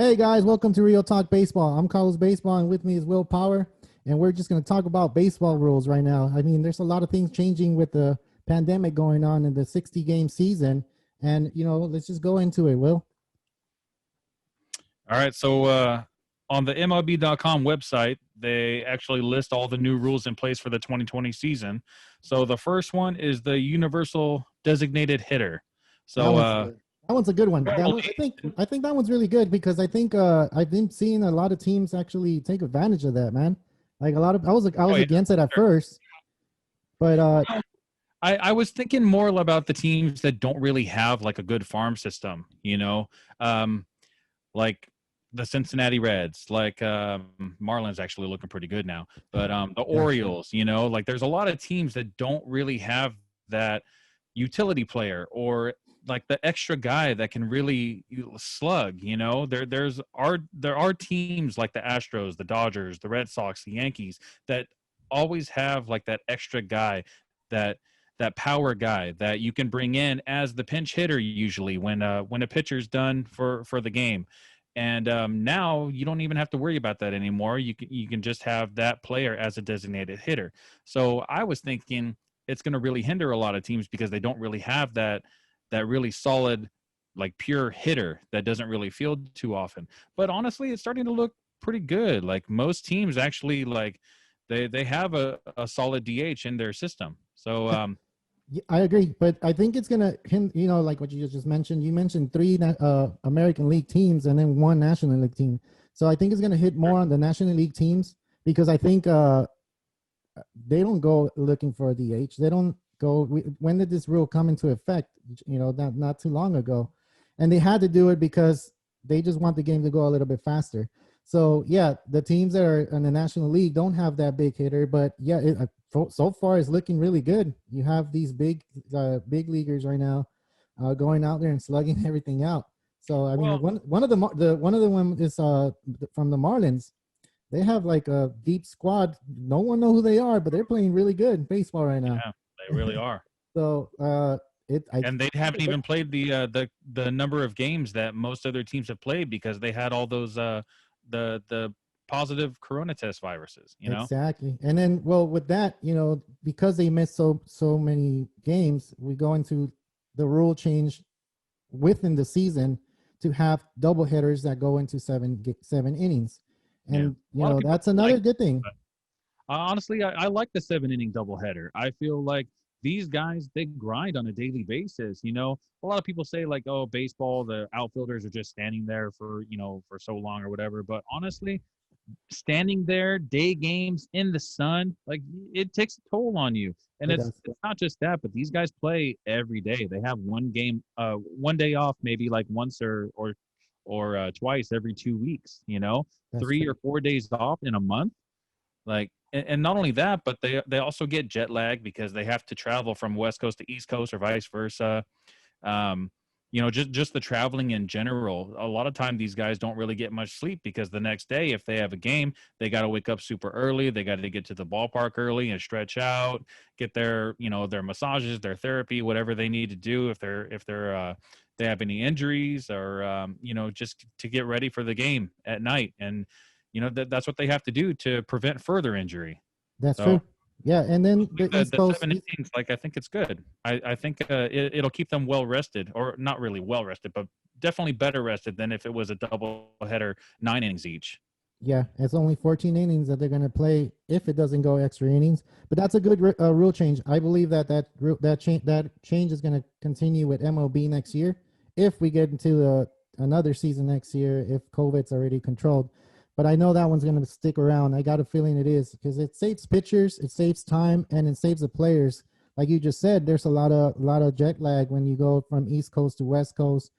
Hey guys, welcome to Real Talk Baseball. I'm Carlos Baseball, and with me is Will Power, and we're just going to talk about baseball rules right now. I mean, there's a lot of things changing with the pandemic going on in the 60-game season, and let's just go into it. Will. All right. So on the MLB.com website, they actually list all the new rules in place for the 2020 season. So the first one is the universal designated hitter. That So one's that one's a good one. That one, normally, I think that one's really good because I think I've been seeing a lot of teams actually take advantage of that, man. Like a lot of I was oh, yeah, against it at sure. first, but I was thinking more about the teams that don't really have like a good farm system, um, like the Cincinnati Reds, like Marlins actually looking pretty good now, but the yeah, Orioles, like there's a lot of teams that don't really have that utility player or like the extra guy that can really slug. There are teams like the Astros, the Dodgers, the Red Sox, the Yankees that always have like that extra guy, that that power guy that you can bring in as the pinch hitter usually when a pitcher's done for the game. And now you don't even have to worry about that anymore. You can just have that player as a designated hitter. So I was thinking it's going to really hinder a lot of teams because they don't really have that really solid, like pure hitter that doesn't really field too often. But honestly, it's starting to look pretty good. Like most teams actually, like they have a solid DH in their system. So yeah, I agree, but I think it's gonna, like what you just mentioned. You mentioned three American League teams and then one National League team. So I think it's gonna hit more on the National League teams because I think they don't go looking for a DH. They don't go. When did this rule come into effect? Not too long ago, and they had to do it because they just want the game to go a little bit faster. So yeah, the teams that are in the National League don't have that big hitter, but yeah, so far it's looking really good. You have these big leaguers right now going out there and slugging everything out. So I mean, well, one is from the Marlins. They have like a deep squad. No one know who they are, but they're playing really good baseball right now. yeah, they really are. So I And they think haven't even played the number of games that most other teams have played because they had all those the positive corona test viruses. exactly. And then, well, with that, because they missed so many games, we go into the rule change within the season to have double headers that go into seven innings, Yeah, and a lot of people that's don't like another it, good thing. but honestly, I like the 7 inning doubleheader. I feel like these guys, they grind on a daily basis. A lot of people say like, oh, baseball, the outfielders are just standing there for so long or whatever. But honestly, standing there day games in the sun, like it takes a toll on you. And It it's does. it's not just that, but these guys play every day. They have one day off, maybe like once or twice every 2 weeks. That's 3 or 4 days off in a month. Like, and not only that, but they also get jet lag because they have to travel from West Coast to East Coast or vice versa. Um, just the traveling in general. A lot of time, these guys don't really get much sleep because the next day, if they have a game, they got to wake up super early. They got to get to the ballpark early and stretch out, get their massages, their therapy, whatever they need to do if they have any injuries or just to get ready for the game at night. And that's what they have to do to prevent further injury. that's So true. Yeah, and then the the, East the Coast. 7 innings, like I think it's good. I think it'll keep them well rested, or not really well rested, but definitely better rested than if it was a double header, 9 innings each. Yeah, it's only 14 innings that they're going to play if it doesn't go extra innings. But that's a good rule change. I believe that change is going to continue with MLB next year if we get into another season next year if COVID's already controlled. But I know that one's going to stick around. I got a feeling it is because it saves pitchers, it saves time, and it saves the players. Like you just said, there's a lot of jet lag when you go from East Coast to West Coast.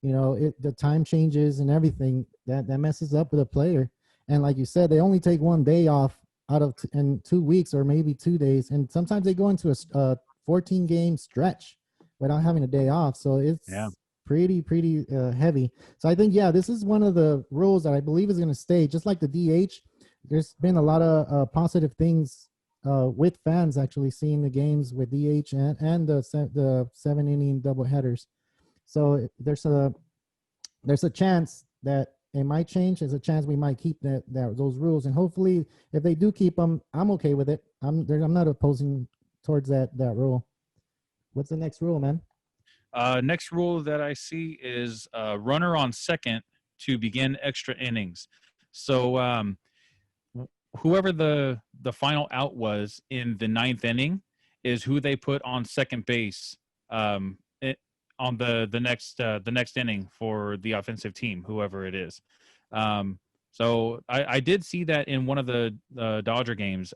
The time changes and everything that messes up with a player. And like you said, they only take one day off out of in 2 weeks or maybe 2 days, and sometimes they go into a 14 game stretch without having a day off. So Yeah. it's pretty heavy. So I think this is one of the rules that I believe is going to stay. Just like the DH, there's been a lot of positive things with fans actually seeing the games with DH and the 7 inning double headers. So there's a chance that it might change. There's a chance we might keep those rules, and hopefully, if they do keep them, I'm okay with it. I'm not opposing towards that rule. What's the next rule, man? Next rule that I see is runner on second to begin extra innings. So whoever the final out was in the ninth inning is who they put on second base on the next inning for the offensive team, whoever it is. So I did see that in one of the Dodger games.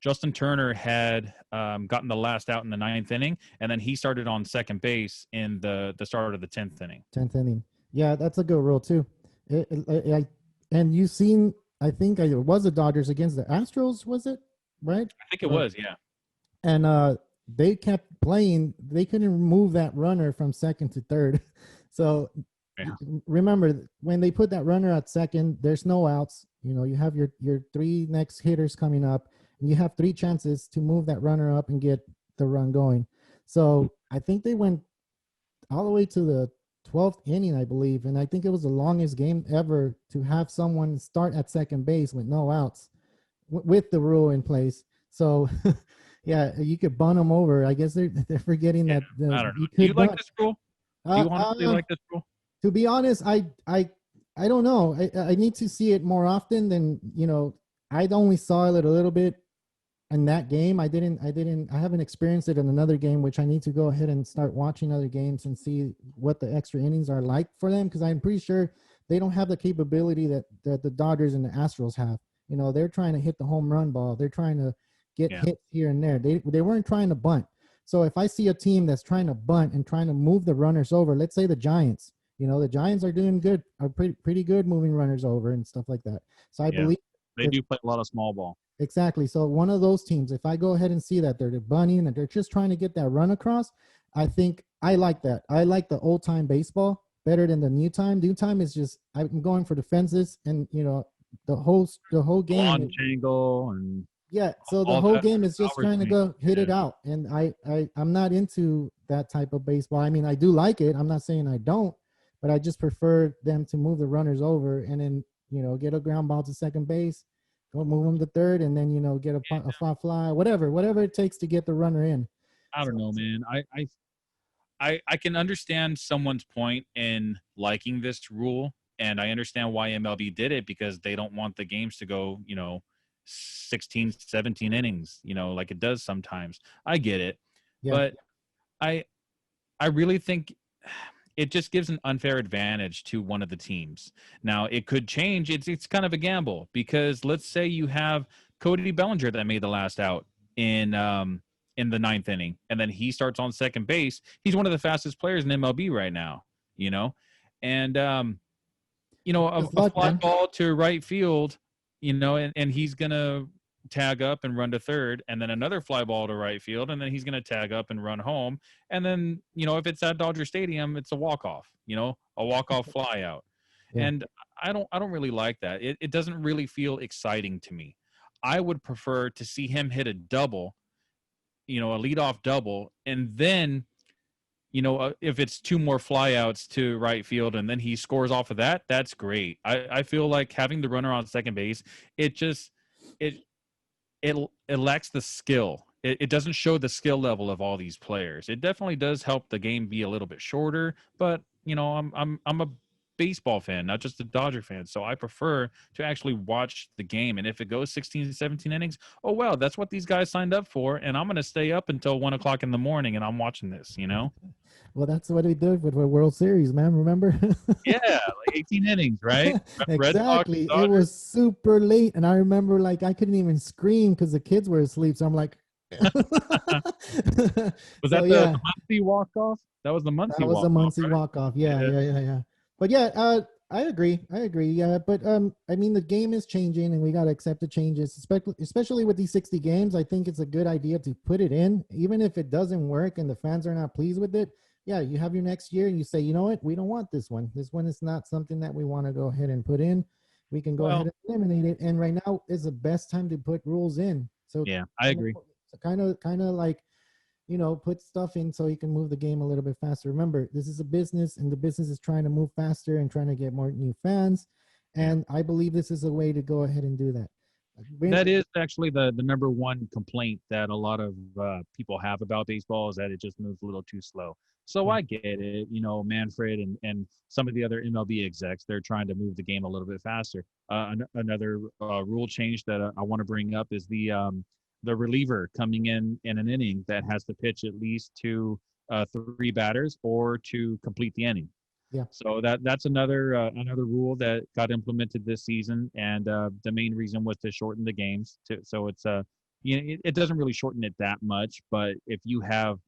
Justin Turner had gotten the last out in the ninth inning, and then he started on second base in the start of the 10th inning. 10th inning. Yeah, that's a good rule too. And you've seen, I think it was the Dodgers against the Astros, was it? Right? I think it was, yeah. And they kept playing. They couldn't move that runner from second to third. So Yeah. remember, when they put that runner at second, there's no outs. You have your three next hitters coming up, and you have three chances to move that runner up and get the run going. So I think they went all the way to the 12th inning, I believe, and I think it was the longest game ever to have someone start at second base with no outs, with the rule in place. So, yeah, you could bunt them over. I guess they're forgetting that. I don't know. Do you like this rule? Do you honestly like this rule? To be honest, I don't know. I need to see it more often than I only saw it a little bit in that game. I haven't experienced it in another game, which I need to go ahead and start watching other games and see what the extra innings are like for them, because I'm pretty sure they don't have the capability that the Dodgers and the Astros have. They're trying to hit the home run ball. They're trying to get hits here and there. They weren't trying to bunt. So if I see a team that's trying to bunt and trying to move the runners over, let's say the Giants, the Giants are doing good, are pretty good moving runners over and stuff like that. So I believe they do play a lot of small ball. Exactly. So one of those teams, if I go ahead and see that they're bunting and they're just trying to get that run across, I think I like that. I like the old time baseball better than the new time. New time is just, I'm going for the fences, and the whole game. Launch angle and yeah. So the whole game is just trying to go hit it out, and I'm not into that type of baseball. I mean, I do like it. I'm not saying I don't, but I just prefer them to move the runners over and then get a ground ball to second base. Go move them to third, and then get a fly, whatever it takes to get the runner in. I don't know, man. I can understand someone's point in liking this rule, and I understand why MLB did it, because they don't want the games to go 16, 17 innings, like it does sometimes. I get it, but I really think it just gives an unfair advantage to one of the teams. Now, it could change. It's kind of a gamble, because let's say you have Cody Bellinger that made the last out in the ninth inning, and then he starts on second base. He's one of the fastest players in MLB right now, and a fly ball to right field, and he's gonna tag up and run to third, and then another fly ball to right field, and then he's going to tag up and run home. And then, if it's at Dodger Stadium, it's a walk-off, a walk-off fly out. Yeah. And I don't really like that. It doesn't really feel exciting to me. I would prefer to see him hit a double, a leadoff double, and then, if it's two more flyouts to right field and then he scores off of that, that's great. I feel like having the runner on second base, it lacks the skill. It doesn't show the skill level of all these players. It definitely does help the game be a little bit shorter, but I'm a baseball fan, not just a Dodger fan, so I prefer to actually watch the game. And if it goes 16 to 17 innings, oh well, that's what these guys signed up for, and I'm going to stay up until 1 o'clock in the morning, and I'm watching this. Well, that's what we did with the World Series, man. Remember? Yeah, like 18 innings, right? Exactly. It was super late, and I remember I couldn't even scream because the kids were asleep. So I'm like, was that the Muncy walk-off? That was the Muncy walk-off. That was the Muncy right? Walk-off. Yeah. But yeah, I agree. Yeah, but I mean, the game is changing, and we got to accept the changes, especially with these 60 games. I think it's a good idea to put it in, even if it doesn't work and the fans are not pleased with it. Yeah, you have your next year and you say, you know what, we don't want this one. This one is not something that we want to go ahead and put in. We can go ahead and eliminate it. And right now is the best time to put rules in. So yeah, I agree. So kind of like put stuff in so you can move the game a little bit faster. Remember, this is a business, and the business is trying to move faster and trying to get more new fans. Yeah. And I believe this is a way to go ahead and do that. That is actually the number one complaint that a lot of people have about baseball is that it just moves a little too slow. So Yeah. I get it. Manfred and some of the other MLB execs, they're trying to move the game a little bit faster. Another rule change that I want to bring up is the reliever coming in an inning that has to pitch at least to three batters or to complete the inning. Yeah. So that's another rule that got implemented this season, and the main reason was to shorten the games. So it's it doesn't really shorten it that much, but if you have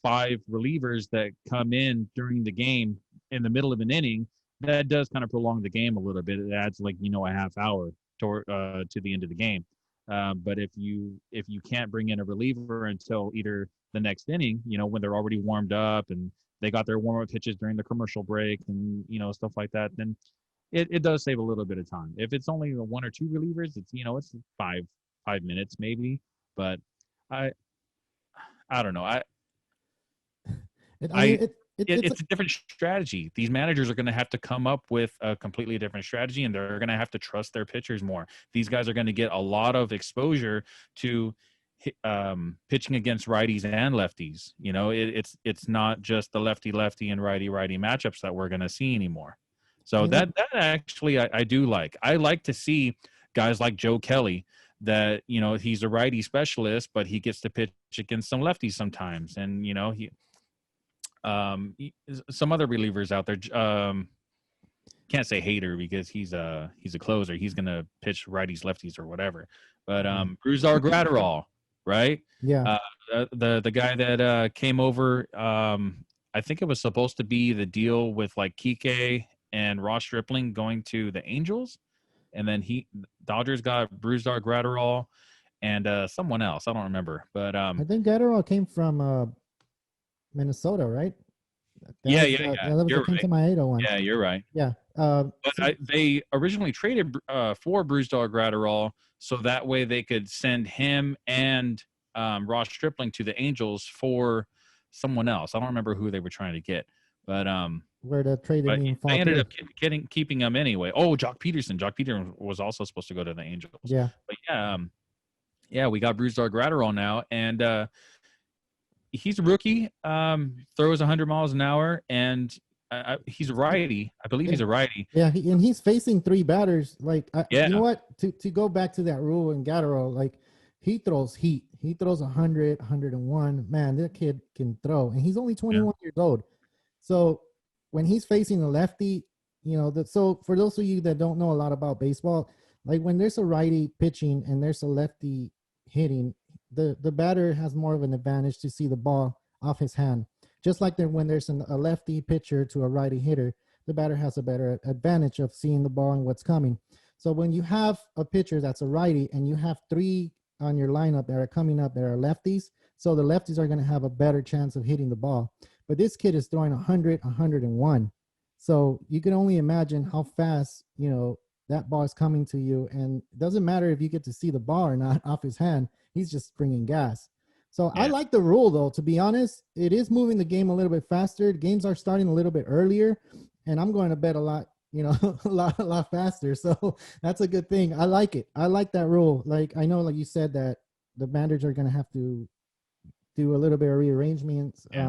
five relievers that come in during the game in the middle of an inning, that does kind of prolong the game a little bit. It adds a half hour to the end of the game. But if you can't bring in a reliever until either the next inning, when they're already warmed up and they got their warm-up pitches during the commercial break and stuff like that, then it does save a little bit of time. If it's only one or two relievers, it's 5 minutes maybe. But I don't know. I mean, It's a different strategy. These managers are going to have to come up with a completely different strategy, and they're going to have to trust their pitchers more. These guys are going to get a lot of exposure to pitching against righties and lefties. It's not just the lefty and righty matchups that we're going to see anymore. So that actually I do like. I like to see guys like Joe Kelly that he's a righty specialist, but he gets to pitch against some lefties sometimes, and some other relievers out there. Can't say Hader because he's a closer. He's gonna pitch righties, lefties, or whatever. But Brusdar Graterol, right? Yeah. The guy that came over. I think it was supposed to be the deal with like Kike and Ross Stripling going to the Angels, and then Dodgers got Brusdar Graterol and someone else. I don't remember, but I think Gatterall came from Minnesota, right? Yeah. That was You're the right. Kenta one. Yeah, you're right. Yeah. But they originally traded for Brusdar Graterol so that way they could send him and Ross Stripling to the Angels for someone else. I don't remember who they were trying to get, but where the trade didn't even fall they ended through. up keeping him anyway. Oh, Jock Peterson. Jock Peterson was also supposed to go to the Angels. Yeah. But yeah, we got Brusdar Graterol now, and he's a rookie. Throws 100 miles an hour, and he's a righty. I believe he's a righty. Yeah, and he's facing three batters. Like, Yeah. You know what? To go back to that rule in Gatterall, like he throws heat. He throws 100, 101. Man, that kid can throw, and he's only 21 years old. So when he's facing a lefty, so for those of you that don't know a lot about baseball, like when there's a righty pitching and there's a lefty hitting, the batter has more of an advantage to see the ball off his hand. Just like when there's a lefty pitcher to a righty hitter, the batter has a better advantage of seeing the ball and what's coming. So when you have a pitcher that's a righty and you have three on your lineup that are coming up that are lefties, so the lefties are going to have a better chance of hitting the ball. But this kid is throwing 100, 101. So you can only imagine how fast, that ball is coming to you. And it doesn't matter if you get to see the ball or not off his hand. He's just bringing gas. So I like the rule, though, to be honest. It is moving the game a little bit faster. The games are starting a little bit earlier. And I'm going to bet a lot, a lot faster. So that's a good thing. I like it. I like that rule. Like, I know, like you said, that the managers are going to have to do a little bit of rearrangements.